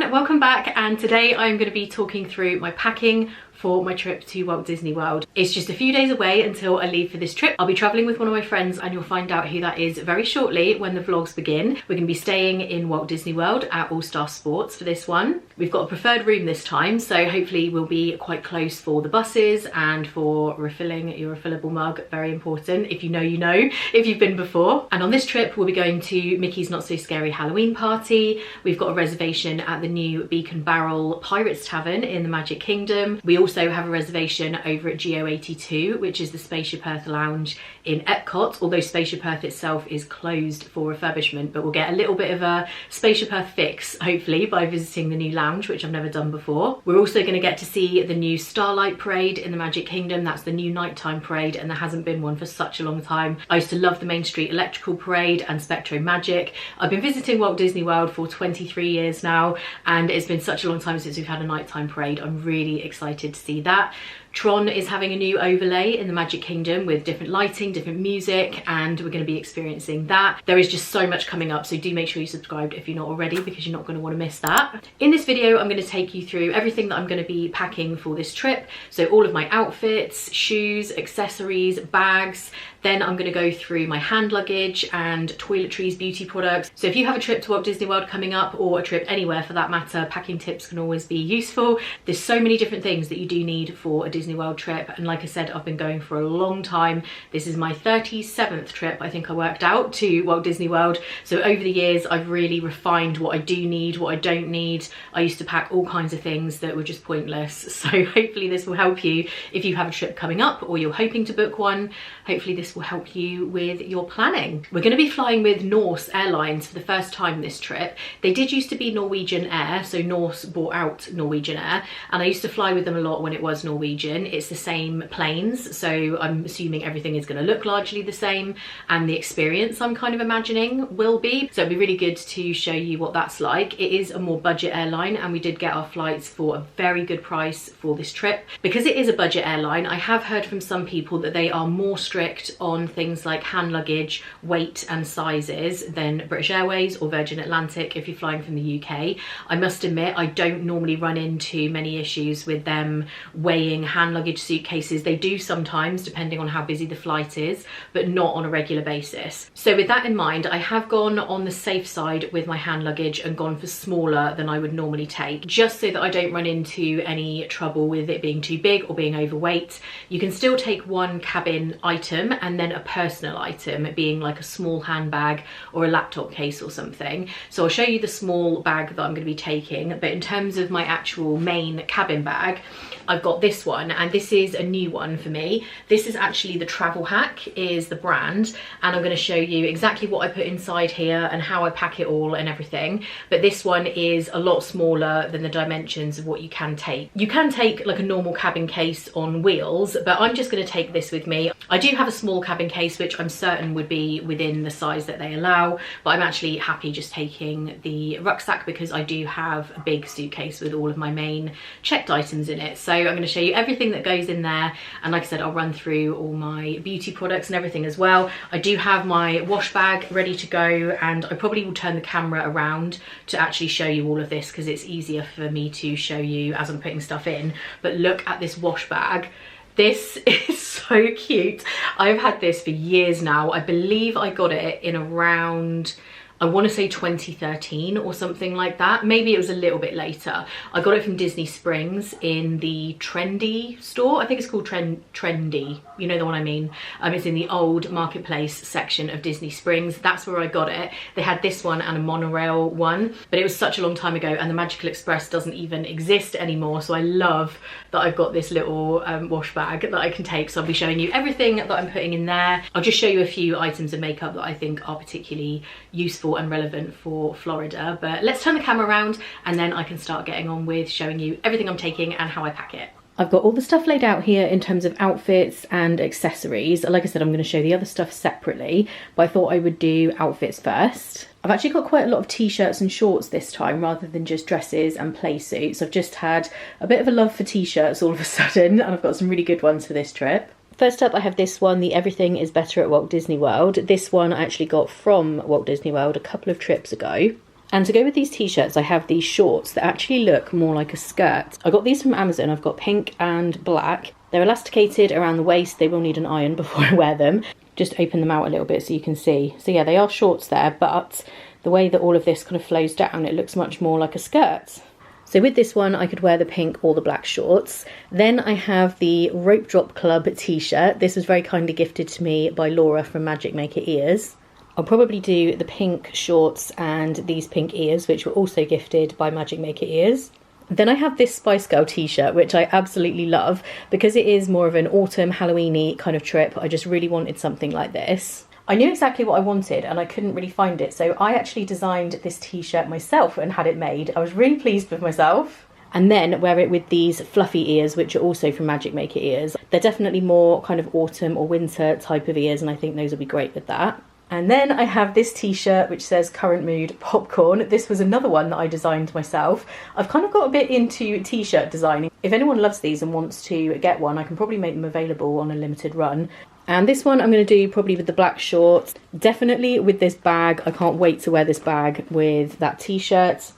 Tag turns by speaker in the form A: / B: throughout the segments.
A: everyone, welcome back, and today I'm going to be talking through my packing for my trip to Walt Disney World. It's just a few days away until I leave for this trip. I'll be travelling with one of my friends and you'll find out who that is very shortly when the vlogs begin. We're going to be staying in Walt Disney World at All Star Sports for this one. We've got a preferred room this time, so hopefully we'll be quite close for the buses and for refilling your refillable mug. Very important. If you know, you know, if you've been before. And on this trip we'll be going to Mickey's Not So Scary Halloween Party. We've got a reservation at the new Beacon Barrel Pirates Tavern in the Magic Kingdom. We also have a reservation over at GO82, which is the Spaceship Earth Lounge in Epcot, although Spaceship Earth itself is closed for refurbishment, but we'll get a little bit of a Spaceship Earth fix, hopefully, by visiting the new lounge, which I've never done before. We're also going to get to see the new Starlight Parade in the Magic Kingdom. That's the new nighttime parade, and there hasn't been one for such a long time. I used to love the Main Street Electrical Parade and Spectro Magic. I've been visiting Walt Disney World for 23 years now, and it's been such a long time since we've had a nighttime parade. I'm really excited to see that. Tron is having a new overlay in the Magic Kingdom with different lighting, different music, and we're going to be experiencing that. There is just so much coming up, so do make sure you subscribed if you're not already, because you're not going to want to miss that. In this video, I'm going to take you through everything that I'm going to be packing for this trip. So all of my outfits, shoes, accessories, bags. Then I'm going to go through my hand luggage and toiletries, beauty products. So if you have a trip to Walt Disney World coming up, or a trip anywhere for that matter, packing tips can always be useful. There's so many different things that you do need for a Disney World trip, and like I said, I've been going for a long time. This is my 37th trip, I think I worked out, to Walt Disney World. So over the years I've really refined what I do need, what I don't need. I used to pack all kinds of things that were just pointless, so hopefully this will help you if you have a trip coming up or you're hoping to book one. Hopefully this will help you with your planning. We're going to be flying with Norse Airlines for the first time this trip. They did used to be Norwegian Air, so Norse bought out Norwegian Air, and I used to fly with them a lot when it was Norwegian. It's the same planes, so I'm assuming everything is going to look largely the same, and the experience I'm kind of imagining will be. So it'd be really good to show you what that's like. It is a more budget airline, and we did get our flights for a very good price for this trip. Because it is a budget airline, I have heard from some people that they are more strict on things like hand luggage, weight and sizes than British Airways or Virgin Atlantic if you're flying from the UK. I must admit, I don't normally run into many issues with them weighing hand luggage, suitcases. They do sometimes, depending on how busy the flight is, but not on a regular basis. So with that in mind, I have gone on the safe side with my hand luggage and gone for smaller than I would normally take, just so that I don't run into any trouble with it being too big or being overweight. You can still take one cabin item and then a personal item, being like a small handbag or a laptop case or something. So I'll show you the small bag that I'm going to be taking, but in terms of my actual main cabin bag, I've got this one, and this is a new one for me. This is actually the Travel Hack is the brand, and I'm going to show you exactly what I put inside here and how I pack it all and everything. But this one is a lot smaller than the dimensions of what you can take. You can take like a normal cabin case on wheels, but I'm just going to take this with me. I do have a small cabin case which I'm certain would be within the size that they allow, but I'm actually happy just taking the rucksack because I do have a big suitcase with all of my main checked items in it. So I'm going to show you everything that goes in there, and like I said, I'll run through all my beauty products and everything as well. I do have my wash bag ready to go, and I probably will turn the camera around to actually show you all of this because it's easier for me to show you as I'm putting stuff in. But look at this wash bag. This is so cute. I've had this for years now. I believe I got it in around, I want to say 2013 or something like that. Maybe it was a little bit later. I got it from Disney Springs in the Trendy store. I think it's called Trendy. You know the one I mean. It's in the old marketplace section of Disney Springs. That's where I got it. They had this one and a monorail one, but it was such a long time ago, and the Magical Express doesn't even exist anymore. So I love that I've got this little wash bag that I can take. So I'll be showing you everything that I'm putting in there. I'll just show you a few items of makeup that I think are particularly useful and relevant for Florida. But let's turn the camera around and then I can start getting on with showing you everything I'm taking and how I pack it. I've got all the stuff laid out here in terms of outfits and accessories. Like I said, I'm going to show the other stuff separately, but I thought I would do outfits first. I've actually got quite a lot of t-shirts and shorts this time rather than just dresses and play suits. I've just had a bit of a love for t-shirts all of a sudden, and I've got some really good ones for this trip. First up, I have this one, the Everything is Better at Walt Disney World. This one I actually got from Walt Disney World a couple of trips ago. And to go with these t-shirts, I have these shorts that actually look more like a skirt. I got these from Amazon. I've got pink and black. They're elasticated around the waist. They will need an iron before I wear them. Just open them out a little bit so you can see. So yeah, they are shorts there, but the way that all of this kind of flows down, it looks much more like a skirt. So with this one, I could wear the pink or the black shorts. Then I have the Rope Drop Club t-shirt. This was very kindly gifted to me by Laura from Magic Maker Ears. I'll probably do the pink shorts and these pink ears, which were also gifted by Magic Maker Ears. Then I have this Spice Girl t-shirt, which I absolutely love because it is more of an autumn Halloween-y kind of trip. I just really wanted something like this. I knew exactly what I wanted and I couldn't really find it, so I actually designed this t-shirt myself and had it made. I was really pleased with myself. And then wear it with these fluffy ears, which are also from Magic Maker Ears. They're definitely more kind of autumn or winter type of ears, and I think those will be great with that. And then I have this t-shirt which says current mood popcorn. This was another one that I designed myself. I've kind of got a bit into t-shirt designing. If anyone loves these and wants to get one, I can probably make them available on a limited run. And this one I'm going to do probably with the black shorts, definitely with this bag. I can't wait to wear this bag with that t-shirt,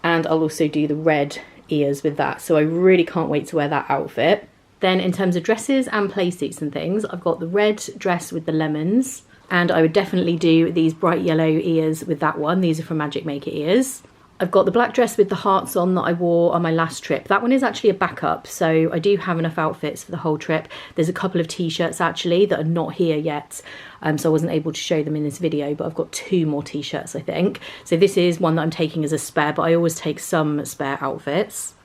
A: and I'll also do the red ears with that. So I really can't wait to wear that outfit. Then in terms of dresses and play suits and things, I've got the red dress with the lemons. And I would definitely do these bright yellow ears with that one. These are from Magic Maker Ears. I've got the black dress with the hearts on that I wore on my last trip. That one is actually a backup, so I do have enough outfits for the whole trip. There's a couple of t-shirts actually that are not here yet, so I wasn't able to show them in this video, but I've got 2 more t-shirts, I think. So this is one that I'm taking as a spare, but I always take some spare outfits.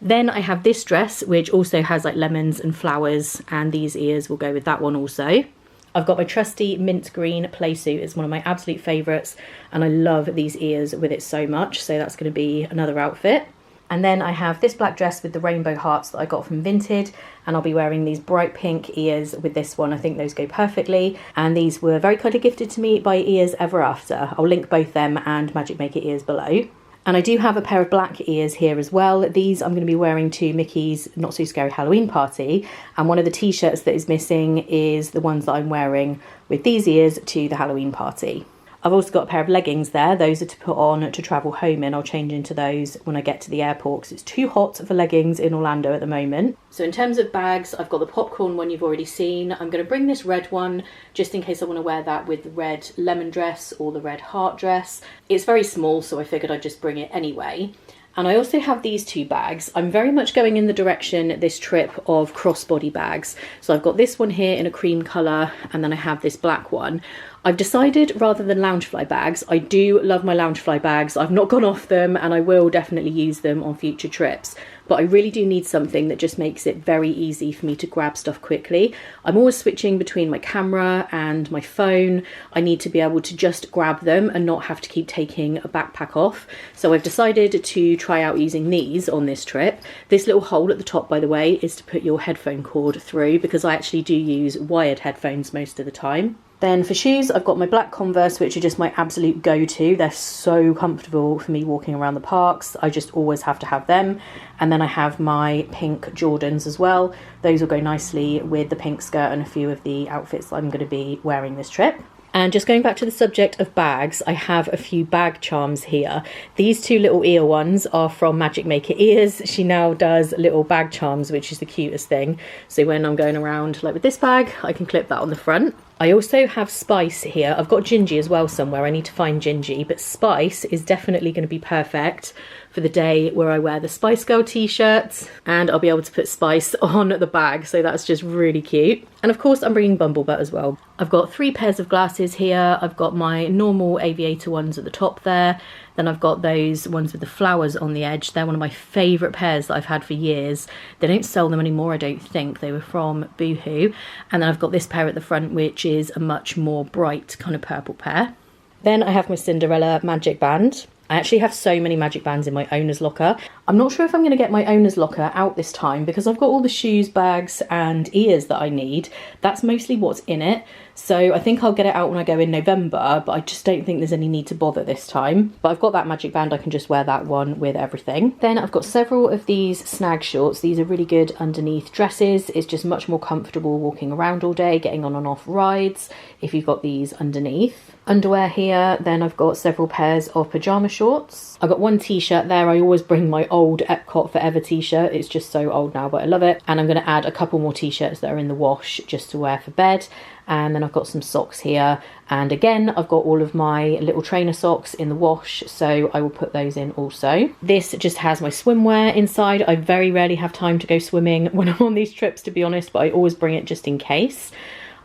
A: Then I have this dress, which also has like lemons and flowers, and these ears will go with that one also. I've got my trusty mint green play suit. It's one of my absolute favourites, and I love these ears with it so much, so that's going to be another outfit. And then I have this black dress with the rainbow hearts that I got from Vinted, and I'll be wearing these bright pink ears with this one. I think those go perfectly, and these were very kindly gifted to me by Ears Ever After. I'll link both them and Magic Maker Ears below. And I do have a pair of black ears here as well. These I'm going to be wearing to Mickey's Not So Scary Halloween party. And one of the t-shirts that is missing is the ones that I'm wearing with these ears to the Halloween party. I've also got a pair of leggings there. Those are to put on to travel home in. I'll change into those when I get to the airport because it's too hot for leggings in Orlando at the moment. So in terms of bags, I've got the popcorn one you've already seen. I'm going to bring this red one just in case I want to wear that with the red lemon dress or the red heart dress. It's very small, so I figured I'd just bring it anyway. And I also have these 2 bags. I'm very much going in the direction this trip of crossbody bags. So I've got this one here in a cream colour, and then I have this black one. I've decided rather than Loungefly bags, I do love my Loungefly bags. I've not gone off them, and I will definitely use them on future trips. But I really do need something that just makes it very easy for me to grab stuff quickly. I'm always switching between my camera and my phone. I need to be able to just grab them and not have to keep taking a backpack off. So I've decided to try out using these on this trip. This little hole at the top, by the way, is to put your headphone cord through because I actually do use wired headphones most of the time. Then for shoes, I've got my black Converse, which are just my absolute go-to. They're so comfortable for me walking around the parks. I just always have to have them. And then I have my pink Jordans as well. Those will go nicely with the pink skirt and a few of the outfits that I'm going to be wearing this trip. And just going back to the subject of bags, I have a few bag charms here. These 2 little ear ones are from Magic Maker Ears. She now does little bag charms, which is the cutest thing. So when I'm going around like with this bag, I can clip that on the front. I also have Spice here. I've got Gingy as well somewhere. I need to find Gingy, but Spice is definitely going to be perfect for the day where I wear the Spice Girl t-shirts, and I'll be able to put Spice on the bag, so that's just really cute. And of course I'm bringing Bumblebutt as well. I've got 3 pairs of glasses here. I've got my normal aviator ones at the top there. Then I've got those ones with the flowers on the edge. They're one of my favourite pairs that I've had for years. They don't sell them anymore, I don't think. They were from Boohoo. And then I've got this pair at the front, which is a much more bright kind of purple pair. Then I have my Cinderella magic band. I actually have so many magic bands in my owner's locker. I'm not sure if I'm going to get my owner's locker out this time because I've got all the shoes, bags and ears that I need. That's mostly what's in it. So I think I'll get it out when I go in November, but I just don't think there's any need to bother this time. But I've got that magic band, I can just wear that one with everything. Then I've got several of these snag shorts. These are really good underneath dresses. It's just much more comfortable walking around all day, getting on and off rides if you've got these underneath. Underwear here, then I've got several pairs of pyjama shorts. I've got one t-shirt there. I always bring my old Epcot Forever t-shirt. It's just so old now, but I love it. And I'm going to add a couple more t-shirts that are in the wash just to wear for bed. And then I've got some socks here. And again, I've got all of my little trainer socks in the wash, so I will put those in also. This just has my swimwear inside. I very rarely have time to go swimming when I'm on these trips, to be honest, but I always bring it just in case.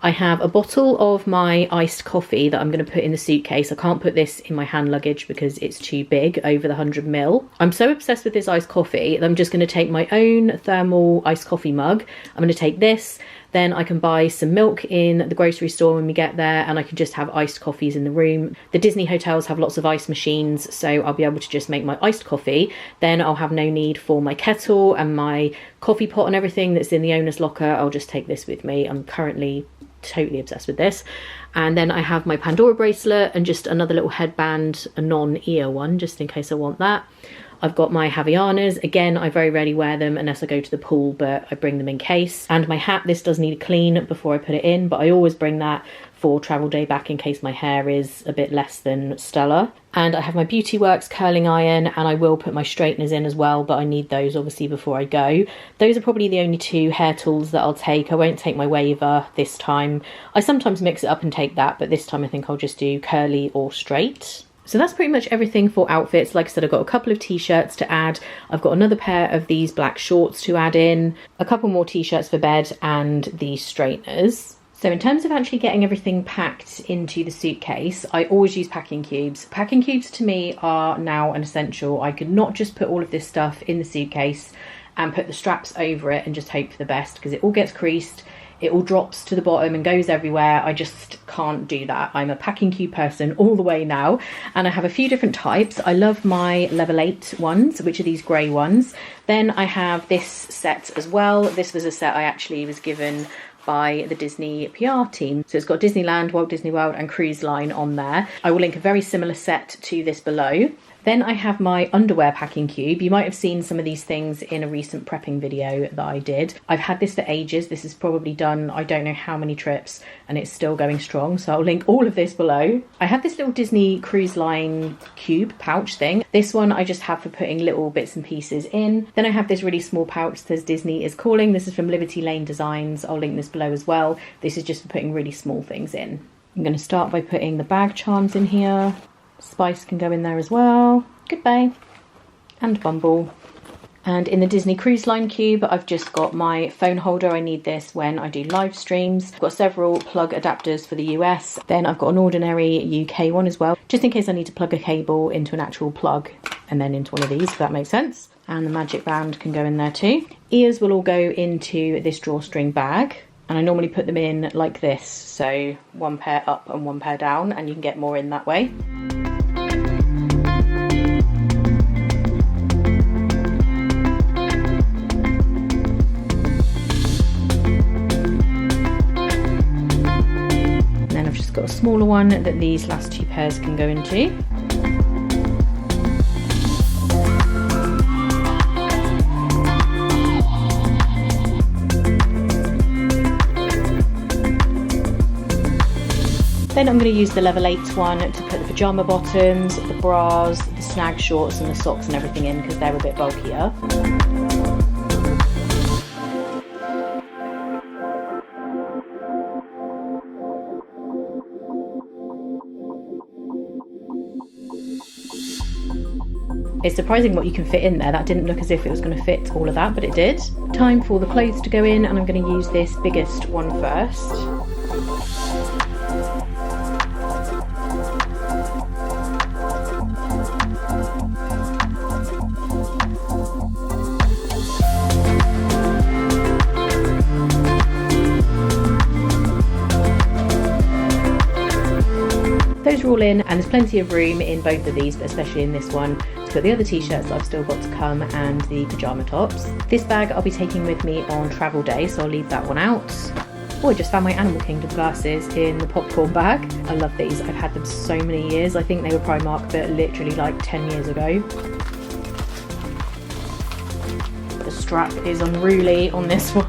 A: I have a bottle of my iced coffee that I'm going to put in the suitcase. I can't put this in my hand luggage because it's too big, over the 100ml. I'm so obsessed with this iced coffee that I'm just going to take my own thermal iced coffee mug. I'm going to take this, then I can buy some milk in the grocery store when we get there, and I can just have iced coffees in the room. The Disney hotels have lots of ice machines, so I'll be able to just make my iced coffee. Then I'll have no need for my kettle and my coffee pot and everything that's in the owner's locker. I'll just take this with me. I'm currently totally obsessed with this. And then I have my Pandora bracelet and just another little headband, a non-ear one, just in case I want that. I've got my Havaianas. Again, I very rarely wear them unless I go to the pool, but I bring them in case. And my hat, this does need a clean before I put it in, but I always bring that for travel day back in case my hair is a bit less than stellar. And I have my Beauty Works curling iron, and I will put my straighteners in as well, but I need those obviously before I go. Those are probably the only two hair tools that I'll take. I won't take my waver this time. I sometimes mix it up and take that, but this time I think I'll just do curly or straight. So that's pretty much everything for outfits. Like I said, I've got a couple of t-shirts to add. I've got another pair of these black shorts to add in, a couple more t-shirts for bed, and these straighteners. So in terms of actually getting everything packed into the suitcase, I always use packing cubes. Packing cubes to me are now an essential. I could not just put all of this stuff in the suitcase and put the straps over it and just hope for the best, because it all gets creased. It all drops to the bottom and goes everywhere. I just can't do that. I'm a packing cube person all the way now. And I have a few different types. I love my level 8 ones, which are these grey ones. Then I have this set as well. This was a set I actually was given by the Disney PR team. So it's got Disneyland, Walt Disney World and Cruise Line on there. I will link a very similar set to this below. Then I have my underwear packing cube. You might have seen some of these things in a recent prepping video that I did. I've had this for ages. This is probably done, I don't know how many trips, and it's still going strong. So I'll link all of this below. I have this little Disney Cruise Line cube pouch thing. This one I just have for putting little bits and pieces in. Then I have this really small pouch that says Disney is calling. This is from Liberty Lane Designs. I'll link this below as well. This is just for putting really small things in. I'm going to start by putting the bag charms in here. Spice can go in there as well. Goodbye. And Bumble. And in the Disney Cruise Line cube, I've just got my phone holder. I need this when I do live streams. I've got several plug adapters for the US. Then I've got an ordinary UK one as well, just in case I need to plug a cable into an actual plug and then into one of these, if that makes sense. And the magic band can go in there too. Ears will all go into this drawstring bag. And I normally put them in like this. So one pair up and one pair down, and you can get more in that way. Got a smaller one that these last two pairs can go into. Then I'm going to use the level 8 one to put the pyjama bottoms, the bras, the snag shorts and the socks and everything in, because they're a bit bulkier. It's surprising what you can fit in there. That didn't look as if it was going to fit all of that, but it did. Time for the clothes to go in, and I'm going to use this biggest one first. Those are all in, and there's plenty of room in both of these, but especially in this one, to put the other t-shirts that I've still got to come and the pyjama tops. This bag I'll be taking with me on travel day, so I'll leave that one out. Oh, I just found my Animal Kingdom glasses in the popcorn bag. I love these. I've had them so many years. I think they were Primark, but literally like 10 years ago. The strap is unruly on this one.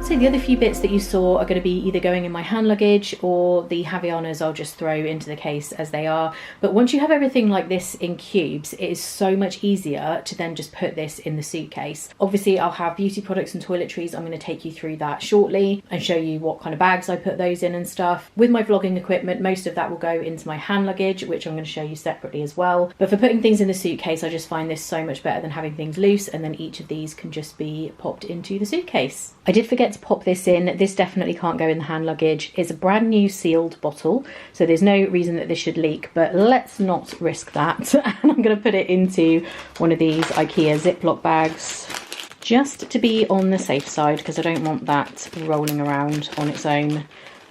A: So the other few bits that you saw are going to be either going in my hand luggage, or the Havaianas I'll just throw into the case as they are. But once you have everything like this in cubes, it is so much easier to then just put this in the suitcase. Obviously I'll have beauty products and toiletries. I'm going to take you through that shortly and show you what kind of bags I put those in and stuff. With my vlogging equipment, most of that will go into my hand luggage, which I'm going to show you separately as well. But for putting things in the suitcase, I just find this so much better than having things loose, and then each of these can just be popped into the suitcase. I did forget to pop this in. This definitely can't go in the hand luggage. It's a brand new sealed bottle, so there's no reason that this should leak, but let's not risk that. And I'm going to put it into one of these IKEA Ziploc bags, just to be on the safe side, because I don't want that rolling around on its own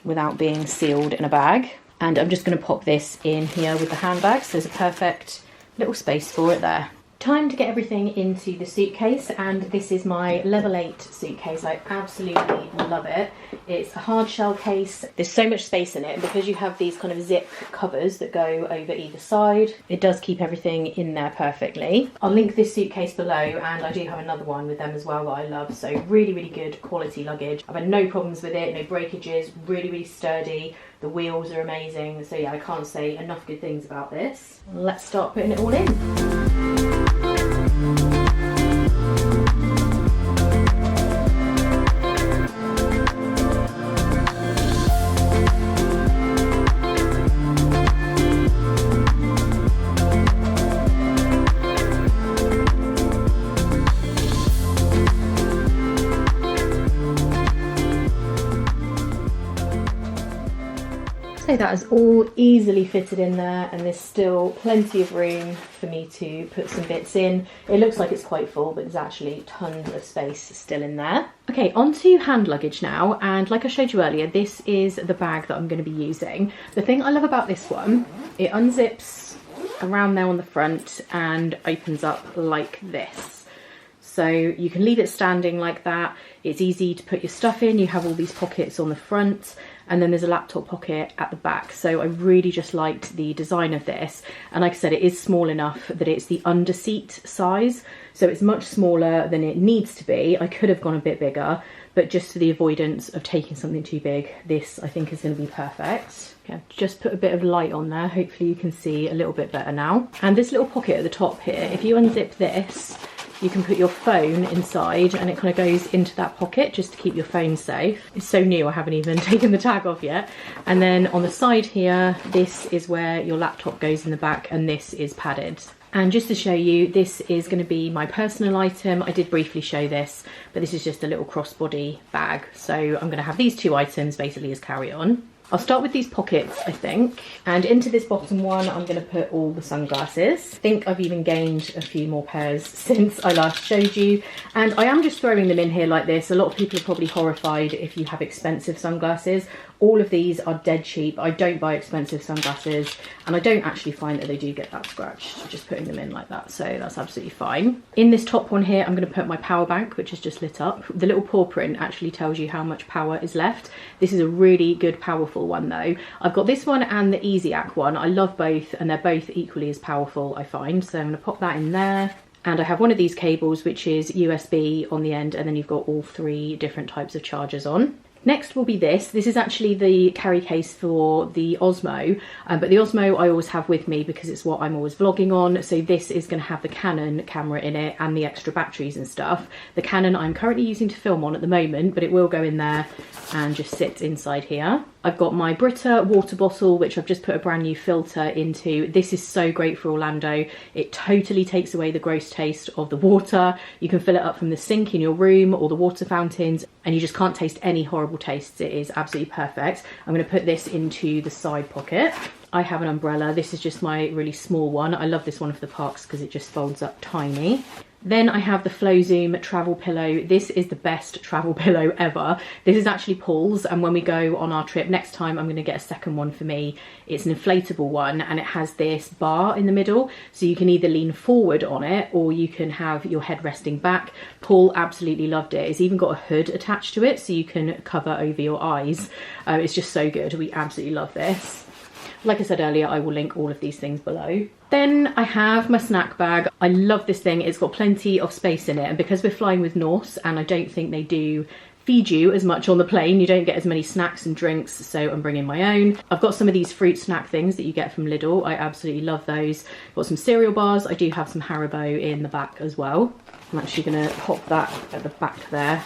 A: without being sealed in a bag. And I'm just going to pop this in here with the handbag, so there's a perfect little space for it there. Time to get everything into the suitcase, and this is my level 8 suitcase. I absolutely love it. It's a hard shell case. There's so much space in it, and because you have these kind of zip covers that go over either side, it does keep everything in there perfectly. I'll link this suitcase below, and I do have another one with them as well that I love. So really, really good quality luggage. I've had no problems with it, no breakages, really, really sturdy. The wheels are amazing. So yeah, I can't say enough good things about this. Let's start putting it all in. So that is all easily fitted in there, and there's still plenty of room for me to put some bits in. It looks like it's quite full, but there's actually tons of space still in there. Okay, on to hand luggage now, and like I showed you earlier, this is the bag that I'm going to be using. The thing I love about this one, it unzips around there on the front and opens up like this. So you can leave it standing like that. It's easy to put your stuff in. You have all these pockets on the front, and then there's a laptop pocket at the back. So I really just liked the design of this. And like I said, it is small enough that it's the under seat size. So it's much smaller than it needs to be. I could have gone a bit bigger, but just for the avoidance of taking something too big, this I think is going to be perfect. Okay, just put a bit of light on there. Hopefully you can see a little bit better now. And this little pocket at the top here, if you unzip this, you can put your phone inside, and it kind of goes into that pocket just to keep your phone safe. It's so new, I haven't even taken the tag off yet. And then on the side here, this is where your laptop goes in the back, and this is padded. And just to show you, this is going to be my personal item. I did briefly show this, but this is just a little crossbody bag. So I'm going to have these two items basically as carry-on. I'll start with these pockets, I think, and into this bottom one I'm going to put all the sunglasses. I think I've even gained a few more pairs since I last showed you, and I am just throwing them in here like this. A lot of people are probably horrified if you have expensive sunglasses. All of these are dead cheap. I don't buy expensive sunglasses, and I don't actually find that they do get that scratched just putting them in like that, so that's absolutely fine. In this top one here, I'm going to put my power bank, which is just lit up. The little paw print actually tells you how much power is left. This is a really good, powerful one though. I've got this one and the EasyAC one. I love both, and they're both equally as powerful, I find. So I'm going to pop that in there. And I have one of these cables, which is USB on the end, and then you've got all three different types of chargers on. Next will be this. This is actually the carry case for the Osmo, but the Osmo I always have with me because it's what I'm always vlogging on. So this is going to have the Canon camera in it and the extra batteries and stuff. The Canon I'm currently using to film on at the moment, but it will go in there and just sit inside here. I've got my Brita water bottle, which I've just put a brand new filter into. This is so great for Orlando. It totally takes away the gross taste of the water. You can fill it up from the sink in your room or the water fountains, and you just can't taste any horrible tastes. It is absolutely perfect. I'm going to put this into the side pocket. I have an umbrella. This is just my really small one. I love this one for the parks because it just folds up tiny. Then I have the Flow Zoom travel pillow. This is the best travel pillow ever. This is actually Paul's, and when we go on our trip next time, I'm going to get a second one for me. It's an inflatable one, and it has this bar in the middle, so you can either lean forward on it or you can have your head resting back. Paul absolutely loved it. It's even got a hood attached to it so you can cover over your eyes. It's just so good. We absolutely love this. Like I said earlier, I will link all of these things below. Then I have my snack bag. I love this thing. It's got plenty of space in it, and because we're flying with Norse, and I don't think they do feed you as much on the plane, you don't get as many snacks and drinks, so I'm bringing my own. I've got some of these fruit snack things that you get from Lidl. I absolutely love those. Got some cereal bars. I do have some Haribo in the back as well. I'm actually going to pop that at the back there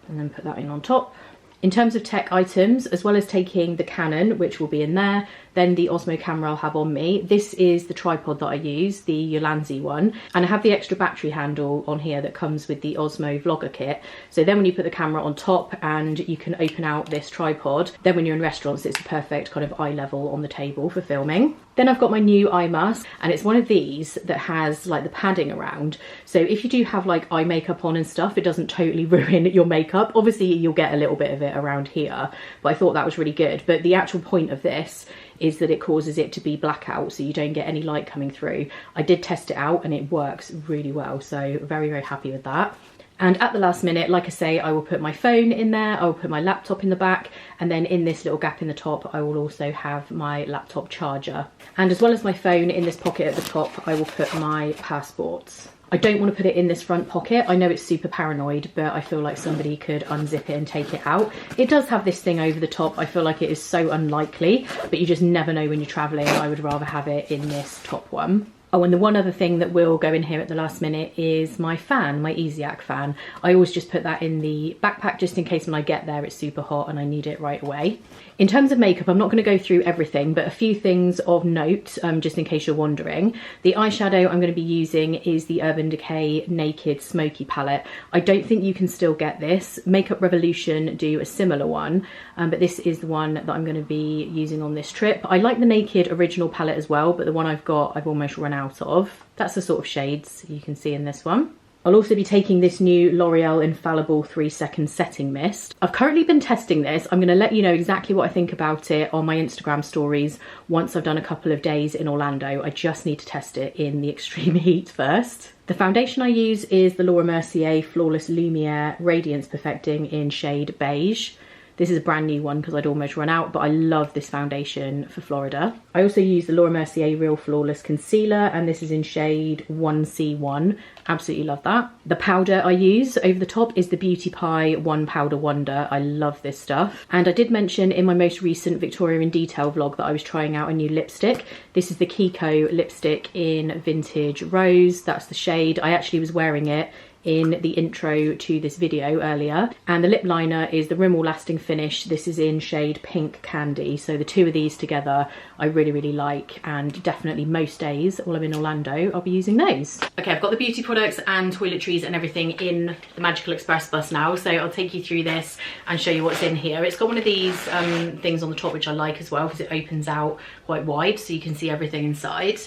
A: and then put that in on top. In terms of tech items, as well as taking the Canon, which will be in there, then the Osmo camera I'll have on me. This is the tripod that I use, the Yolanzi one. And I have the extra battery handle on here that comes with the Osmo Vlogger kit. So then when you put the camera on top and you can open out this tripod, then when you're in restaurants, it's the perfect kind of eye level on the table for filming. Then I've got my new eye mask, and it's one of these that has like the padding around. So if you do have like eye makeup on and stuff, it doesn't totally ruin your makeup. Obviously you'll get a little bit of it around here, but I thought that was really good. But the actual point of this is that it causes it to be blackout, so you don't get any light coming through. I did test it out and it works really well, so very, very happy with that. And at the last minute, like I say, I will put my phone in there, I will put my laptop in the back, and then in this little gap in the top, I will also have my laptop charger. And as well as my phone, in this pocket at the top, I will put my passports. I don't want to put it in this front pocket. I know it's super paranoid, but I feel like somebody could unzip it and take it out. It does have this thing over the top. I feel like it is so unlikely, but you just never know when you're traveling. I would rather have it in this top one. Oh, and the one other thing that will go in here at the last minute is my fan, my Easyac fan. I always just put that in the backpack just in case when I get there it's super hot and I need it right away. In terms of makeup, I'm not going to go through everything, but a few things of note, just in case you're wondering. The eyeshadow I'm going to be using is the Urban Decay Naked Smoky palette. I don't think you can still get this. Makeup Revolution do a similar one, but this is the one that I'm going to be using on this trip. I like the Naked original palette as well, but the one I've got, I've almost run out of. That's the sort of shades you can see in this one. I'll also be taking this new L'Oreal Infallible 3-second setting mist. I've currently been testing this. I'm going to let you know exactly what I think about it on my Instagram stories once I've done a couple of days in Orlando. I just need to test it in the extreme heat first. The foundation I use is the Laura Mercier Flawless Lumiere Radiance Perfecting in shade Beige. This is a brand new one because I'd almost run out, but I love this foundation for Florida. I also use the Laura Mercier Real Flawless Concealer, and this is in shade 1C1. Absolutely love that. The powder I use over the top is the Beauty Pie One Powder Wonder. I love this stuff. And I did mention in my most recent Victoria in Detail vlog that I was trying out a new lipstick. This is the Kiko lipstick in Vintage Rose. That's the shade. I actually was wearing it in the intro to this video earlier. And the lip liner is the Rimmel Lasting Finish. This is in shade Pink Candy. So the two of these together I really, really like, and definitely most days while I'm in Orlando I'll be using those. Okay, I've got the beauty products and toiletries and everything in the Magical Express bus now, so I'll take you through this and show you what's in here. It's got one of these things on the top which I like as well because it opens out quite wide so you can see everything inside.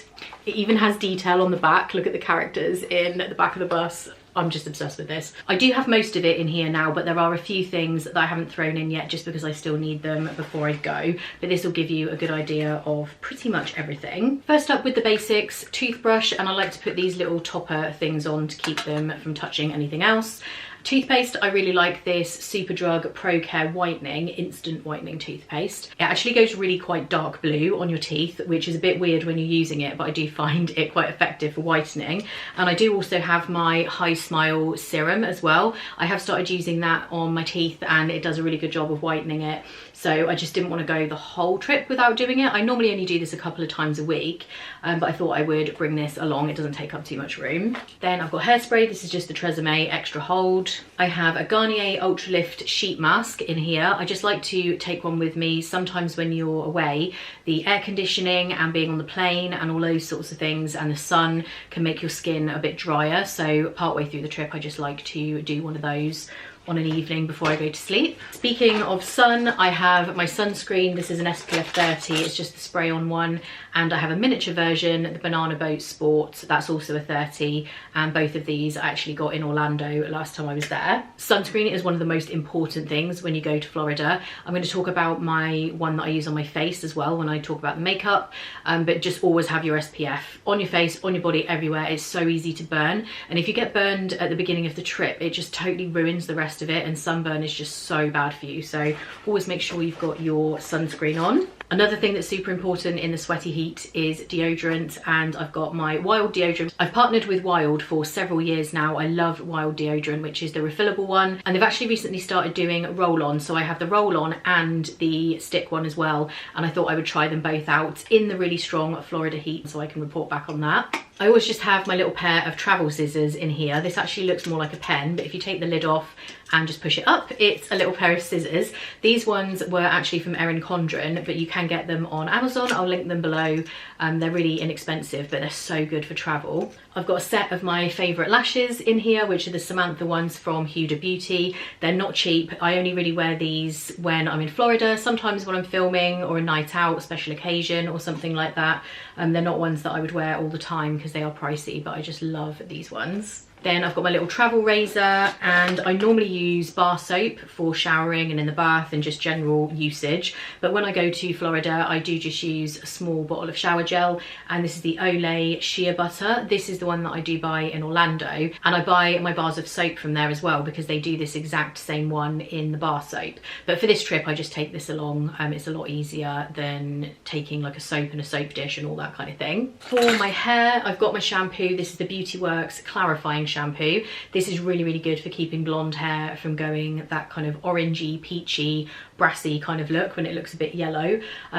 A: It even has detail on the back. Look at the characters in the back of the bus. I'm just obsessed with this. I do have most of it in here now, but there are a few things that I haven't thrown in yet just because I still need them before I go. But this will give you a good idea of pretty much everything. First up with the basics, toothbrush, and I like to put these little topper things on to keep them from touching anything else. Toothpaste, I really like this Superdrug Pro Care Whitening Instant Whitening Toothpaste. It actually goes really quite dark blue on your teeth, which is a bit weird when you're using it, but I do find it quite effective for whitening. And I do also have my High Smile Serum as well. I have started using that on my teeth and it does a really good job of whitening it. So I just didn't want to go the whole trip without doing it. I normally only do this a couple of times a week, but I thought I would bring this along. It doesn't take up too much room. Then I've got hairspray. This is just the Tresemme Extra Hold. I have a Garnier Ultra Lift Sheet Mask in here. I just like to take one with me. Sometimes when you're away, the air conditioning and being on the plane and all those sorts of things and the sun can make your skin a bit drier. So partway through the trip, I just like to do one of those on an evening before I go to sleep. Speaking of sun, I have my sunscreen. This is an SPF 30, it's just the spray on one, and I have a miniature version, the Banana Boat Sport, that's also a 30, and both of these I actually got in Orlando last time I was there. Sunscreen is one of the most important things when you go to Florida. I'm going to talk about my one that I use on my face as well when I talk about the makeup, but just always have your SPF on your face, on your body, everywhere. It's so easy to burn, and if you get burned at the beginning of the trip, it just totally ruins the rest of it, and sunburn is just so bad for you. So always make sure you've got your sunscreen on. Another thing that's super important in the sweaty heat is deodorant, and I've got my Wild deodorant. I've partnered with Wild for several years now. I love Wild deodorant, which is the refillable one, and they've actually recently started doing roll-on, so I have the roll-on and the stick one as well, and I thought I would try them both out in the really strong Florida heat so I can report back on that. I always just have my little pair of travel scissors in here. This actually looks more like a pen, but if you take the lid off and just push it up, it's a little pair of scissors. These ones were actually from Erin Condren, but you can get them on Amazon. I'll link them below. They're really inexpensive, but they're so good for travel. I've got a set of my favourite lashes in here, which are the Samantha ones from Huda Beauty. They're not cheap. I only really wear these when I'm in Florida, sometimes when I'm filming or a night out, special occasion or something like that. They're not ones that I would wear all the time because they are pricey, but I just love these ones. Then I've got my little travel razor, and I normally use bar soap for showering and in the bath and just general usage. But when I go to Florida, I do just use a small bottle of shower gel, and this is the Olay Shea Butter. This is the one that I do buy in Orlando, and I buy my bars of soap from there as well because they do this exact same one in the bar soap. But for this trip, I just take this along. It's a lot easier than taking like a soap and a soap dish and all that kind of thing. For my hair, I've got my shampoo. This is the Beauty Works Clarifying Shampoo. This is really, really good for keeping blonde hair from going that kind of orangey, peachy, brassy kind of look when it looks a bit yellow.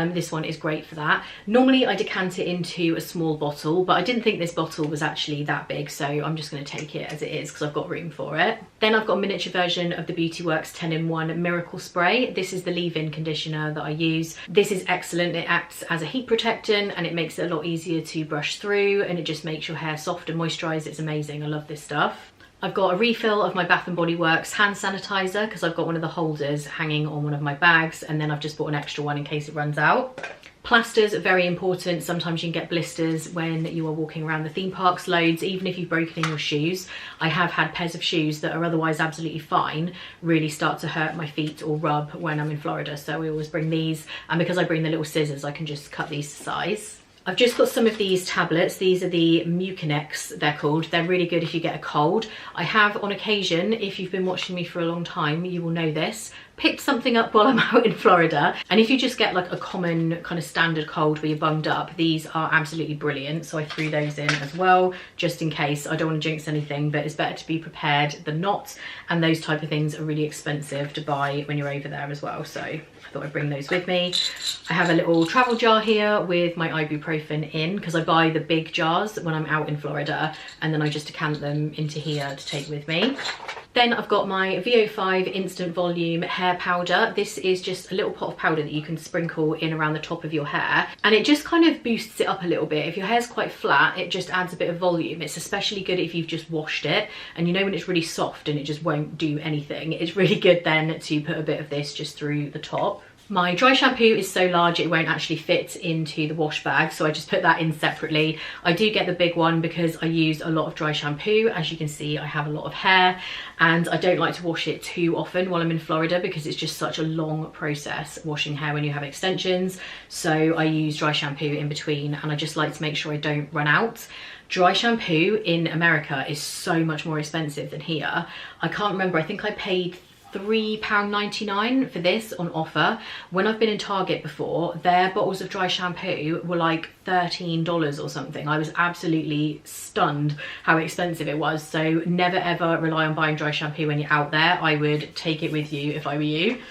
A: This one is great for that. Normally I decant it into a small bottle, but I didn't think this bottle was actually that big, so I'm just going to take it as it is because I've got room for it. Then I've got a miniature version of the Beauty Works 10-in-1 Miracle Spray. This is the leave-in conditioner that I use. This is excellent. It acts as a heat protectant and it makes it a lot easier to brush through, and it just makes your hair soft and moisturised. It's amazing. I love this stuff. I've got a refill of my Bath & Body Works hand sanitizer because I've got one of the holders hanging on one of my bags, and then I've just bought an extra one in case it runs out. Plasters are very important. Sometimes you can get blisters when you are walking around the theme parks loads, even if you've broken in your shoes. I have had pairs of shoes that are otherwise absolutely fine really start to hurt my feet or rub when I'm in Florida, so I always bring these, and because I bring the little scissors I can just cut these to size. I've just got some of these tablets. These are the Mucinex, they're called. They're really good if you get a cold. I have on occasion, if you've been watching me for a long time, you will know this, picked something up while I'm out in Florida. And if you just get like a common kind of standard cold where you're bunged up, these are absolutely brilliant. So I threw those in as well, just in case. I don't want to jinx anything, but it's better to be prepared than not. And those type of things are really expensive to buy when you're over there as well. So I thought I'd bring those with me. I have a little travel jar here with my ibuprofen in because I buy the big jars when I'm out in Florida, and then I just decant them into here to take with me. Then I've got my VO5 Instant Volume hair powder. This is just a little pot of powder that you can sprinkle in around the top of your hair, and it just kind of boosts it up a little bit. If your hair's quite flat, it just adds a bit of volume. It's especially good if you've just washed it, and you know when it's really soft and it just won't do anything. It's really good then to put a bit of this just through the top. My dry shampoo is so large it won't actually fit into the wash bag, so I just put that in separately. I do get the big one because I use a lot of dry shampoo. As you can see, I have a lot of hair, and I don't like to wash it too often while I'm in Florida because it's just such a long process washing hair when you have extensions. So I use dry shampoo in between, and I just like to make sure I don't run out. Dry shampoo in America is so much more expensive than here. I can't remember, I think I paid £3.99 for this on offer. When I've been in Target before, their bottles of dry shampoo were like $13 or something. I was absolutely stunned how expensive it was. So never ever rely on buying dry shampoo when you're out there. I would take it with you if I were you.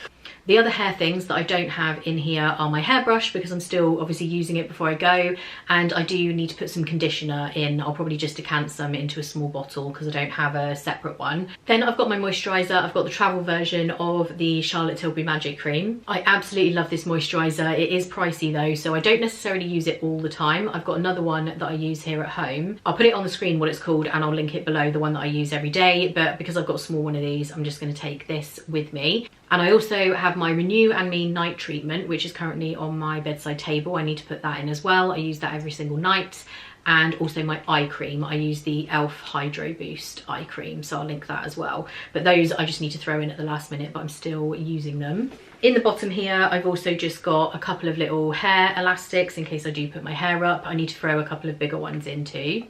A: The other hair things that I don't have in here are my hairbrush, because I'm still obviously using it before I go, and I do need to put some conditioner in. I'll probably just decant some into a small bottle because I don't have a separate one. Then I've got my moisturiser. I've got the travel version of the Charlotte Tilbury Magic Cream. I absolutely love this moisturiser. It is pricey though, so I don't necessarily use it all the time. I've got another one that I use here at home. I'll put it on the screen what it's called, and I'll link it below, the one that I use every day, but because I've got a small one of these, I'm just going to take this with me. And I also have my Renew and Me night treatment, which is currently on my bedside table. I need to put that in as well. I use that every single night. And also my eye cream. I use the e.l.f. Hydro Boost eye cream, so I'll link that as well. But those I just need to throw in at the last minute, but I'm still using them. In the bottom here, I've also just got a couple of little hair elastics in case I do put my hair up. I need to throw a couple of bigger ones in too.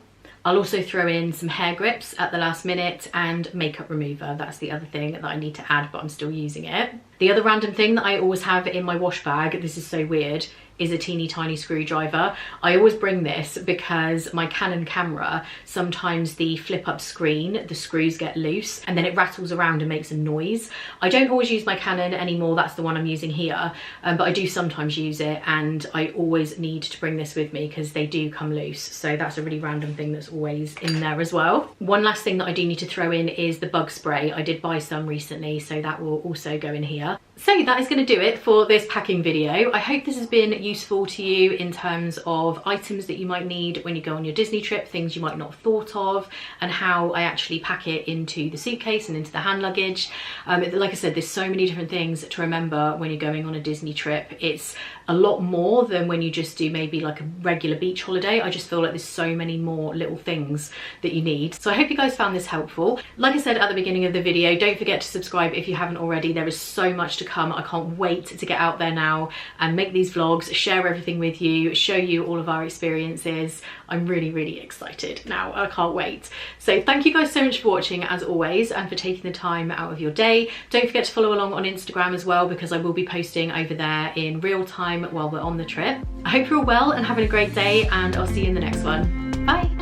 A: I'll also throw in some hair grips at the last minute and makeup remover. That's the other thing that I need to add, but I'm still using it. The other random thing that I always have in my wash bag, this is so weird, is a teeny tiny screwdriver. I always bring this because my Canon camera, sometimes the flip up screen, the screws get loose and then it rattles around and makes a noise. I don't always use my Canon anymore, that's the one I'm using here, but I do sometimes use it, and I always need to bring this with me because they do come loose. So that's a really random thing that's always in there as well. One last thing that I do need to throw in is the bug spray. I did buy some recently, so that will also go in here. So that is going to do it for this packing video. I hope this has been useful to you in terms of items that you might need when you go on your Disney trip, things you might not have thought of, and how I actually pack it into the suitcase and into the hand luggage. Like I said, there's so many different things to remember when you're going on a Disney trip. It's a lot more than when you just do maybe like a regular beach holiday. I just feel like there's so many more little things that you need. So I hope you guys found this helpful. Like I said at the beginning of the video, don't forget to subscribe if you haven't already. There is so much to come. I can't wait to get out there now and make these vlogs, share everything with you, show you all of our experiences. I'm really, really excited now. I can't wait. So thank you guys so much for watching as always, and for taking the time out of your day. Don't forget to follow along on Instagram as well, because I will be posting over there in real time while we're on the trip. I hope you're all well and having a great day, and I'll see you in the next one. Bye.